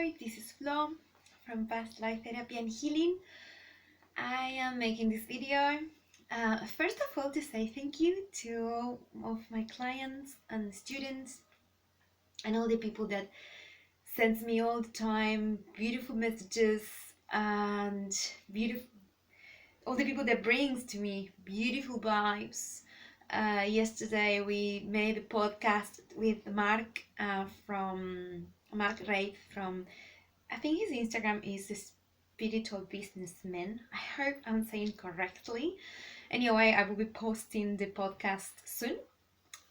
there, this is Flo from Past Life Therapy and Healing. I am making this video first of all to say thank you to all of my clients and students and all the people that sends me all the time beautiful messages and all the people that brings to me beautiful vibes. Yesterday we made a podcast with Mark Wraith from, I think his Instagram is the Spiritual Businessman. I hope I'm saying correctly. Anyway, I will be posting the podcast soon.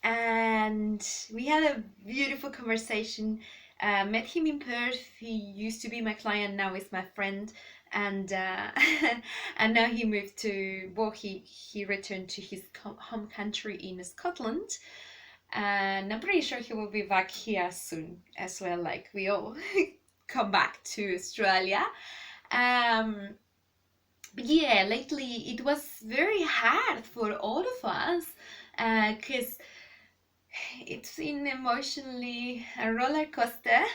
And we had a beautiful conversation. Met him in Perth. He used to be my client, now is my friend. And and now he moved to, well, he returned to his home country in Scotland. And I'm pretty sure he will be back here soon as well, like we all come back to Australia. But yeah, lately it was very hard for all of us because it's been emotionally a roller coaster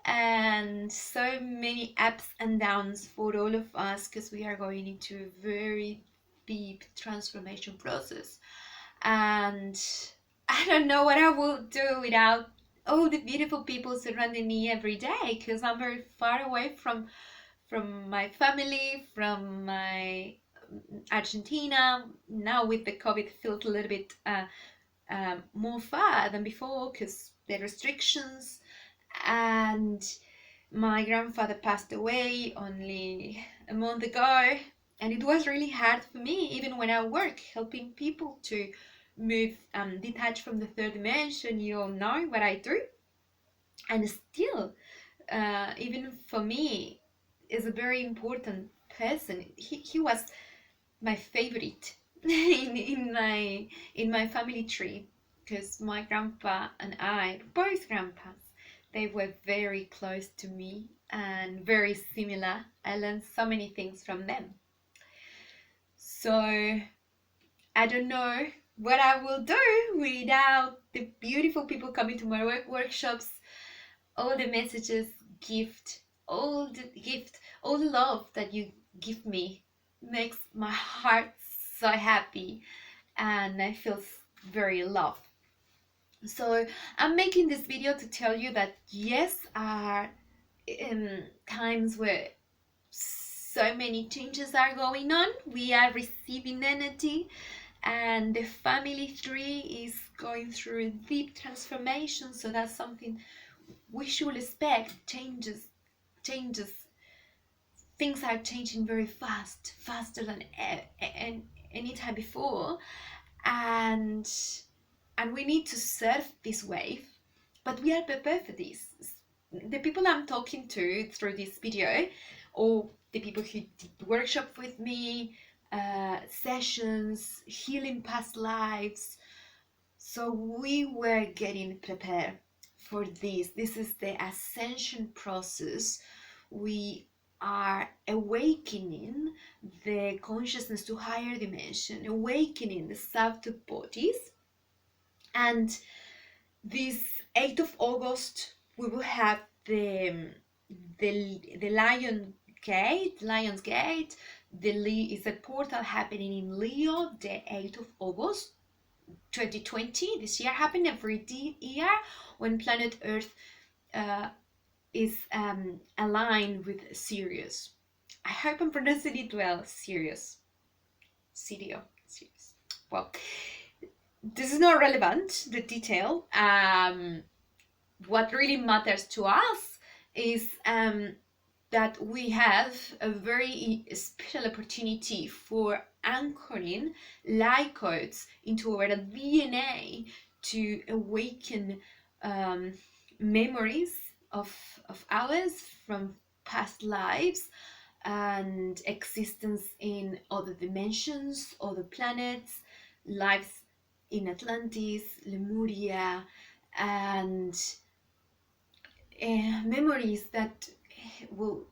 and so many ups and downs for all of us because we are going into a very deep transformation process. And I don't know what I will do without all the beautiful people surrounding me every day because I'm very far away from my family, from my Argentina. Now with the COVID, feels a little bit more far than before because the restrictions. And my grandfather passed away only a month ago, and it was really hard for me, even when I work, helping people to move, detach from the third dimension. You all know what I do, and still, even for me, is a very important person. He was my favorite in my family tree because my grandpa and I, both grandpas, they were very close to me and very similar. I learned so many things from them. So I don't know what I will do without the beautiful people coming to my workshops, all the messages, all the love that you give me makes my heart so happy, and I feel very loved. So I'm making this video to tell you that yes, are times where so many changes are going on. We are receiving energy, and the family tree is going through a deep transformation. So that's something we should expect. Changes. Things are changing very fast, faster than any time before, and we need to surf this wave. But we are prepared for this. The people I'm talking to through this video, or the people who did workshop with me, sessions, healing past lives. So we were getting prepared for this. This is the ascension process. We are awakening the consciousness to higher dimension, awakening the subtle bodies. And this 8th of August, we will have the Lion's Gate. Is a portal happening in Leo, the 8th of August 2020. This year happened every year when planet Earth is aligned with Sirius. I hope I'm pronouncing it well. Sirius. Well, this is not relevant, the detail. What really matters to us is that we have a very special opportunity for anchoring light codes into our DNA to awaken memories of ours from past lives and existence in other dimensions, other planets, lives in Atlantis, Lemuria, and memories that will,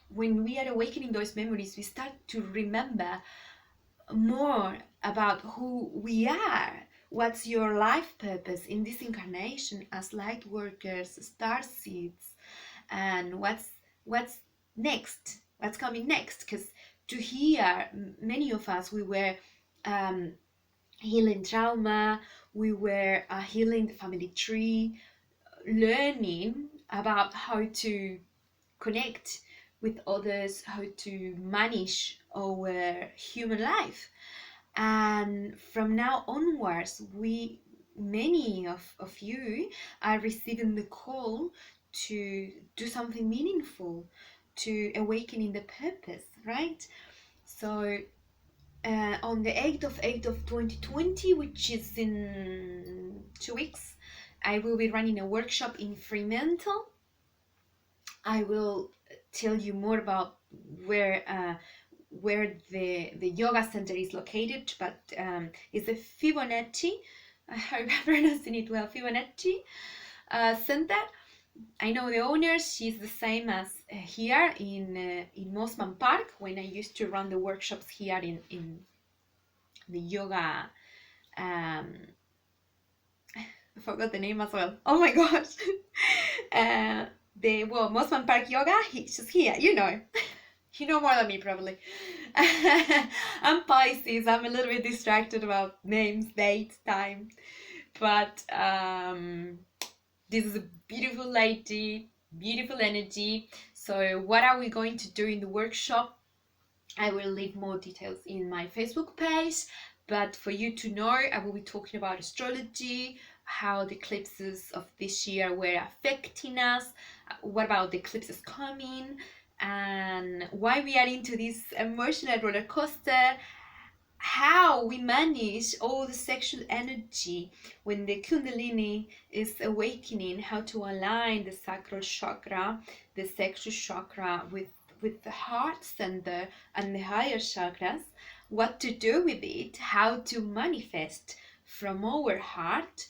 when we are awakening those memories, we start to remember more about who we are. What's your life purpose in this incarnation as light workers, star seeds, and what's next, what's coming next. Because to hear, many of us, we were healing trauma, we were healing the family tree, learning about how to connect with others, how to manage our human life. And from now onwards, many of you are receiving the call to do something meaningful, to awakening the purpose, right? So on the 8th of 2020, which is in 2 weeks, I will be running a workshop in Fremantle. I will tell you more about where the yoga center is located, but it's a Fibonacci, I hope I'm pronouncing it well, Fibonacci center. I know the owner, she's the same as here in Mossman Park, when I used to run the workshops here in the yoga, I forgot the name as well, oh my gosh. Mossman Park Yoga, she's here, you know. You know more than me, probably. I'm Pisces. I'm a little bit distracted about names, dates, time. But this is a beautiful lady, beautiful energy. So what are we going to do in the workshop? I will leave more details in my Facebook page. But for you to know, I will be talking about astrology, how the eclipses of this year were affecting us, what about the eclipses coming, and why we are into this emotional roller coaster, how we manage all the sexual energy when the Kundalini is awakening, how to align the sacral chakra, the sexual chakra with the heart center and the higher chakras, what to do with it, how to manifest from our heart.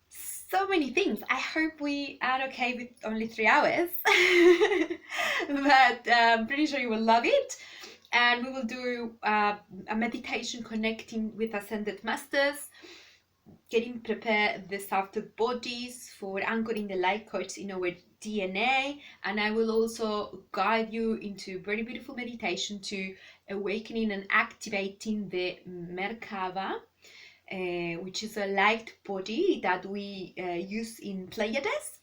So many things. I hope we are okay with only 3 hours, but I'm pretty sure you will love it. And we will do a meditation connecting with ascended masters, getting prepared the subtle bodies for anchoring the light codes in our DNA. And I will also guide you into very beautiful meditation to awakening and activating the Merkaba, which is a light body that we use in Pleiades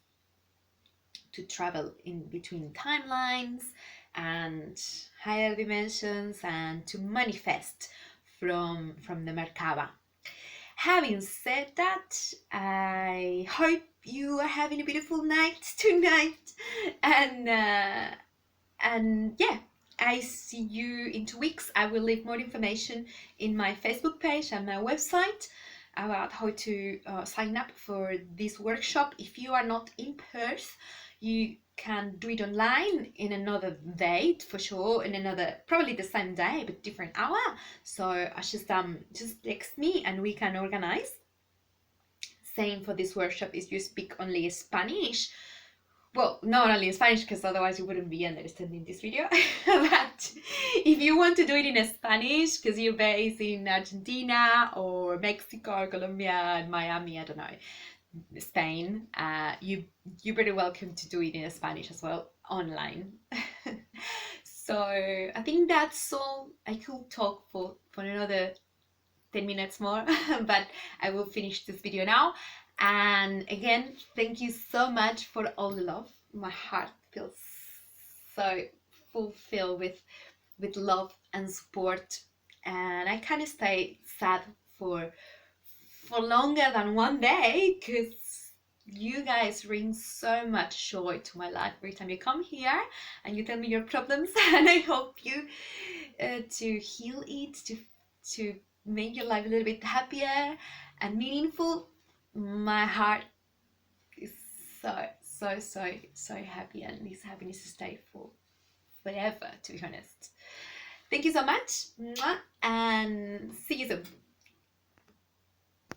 to travel in between timelines and higher dimensions, and to manifest from the Merkaba. Having said that, I hope you are having a beautiful night tonight, and yeah, I see you in 2 weeks. I will leave more information in my Facebook page and my website about how to sign up for this workshop. If you are not in Perth, you can do it online in another date for sure, in another, probably the same day but different hour. So just text me and we can organize. Same for this workshop if you speak only Spanish. Well, not only in Spanish, because otherwise you wouldn't be understanding this video. But if you want to do it in Spanish, because you're based in Argentina or Mexico or Colombia, Miami, I don't know, Spain, you're very welcome to do it in Spanish as well, online. So I think that's all. I could talk for another 10 minutes more, but I will finish this video now. And again, thank you so much for all the love. My heart feels so fulfilled with love and support, and I can't stay sad for longer than one day, because you guys bring so much joy to my life every time you come here and you tell me your problems, and I hope you to heal it, to make your life a little bit happier and meaningful. My heart is so happy, and this happiness to stay for forever, to be honest. Thank you so much, and see you soon.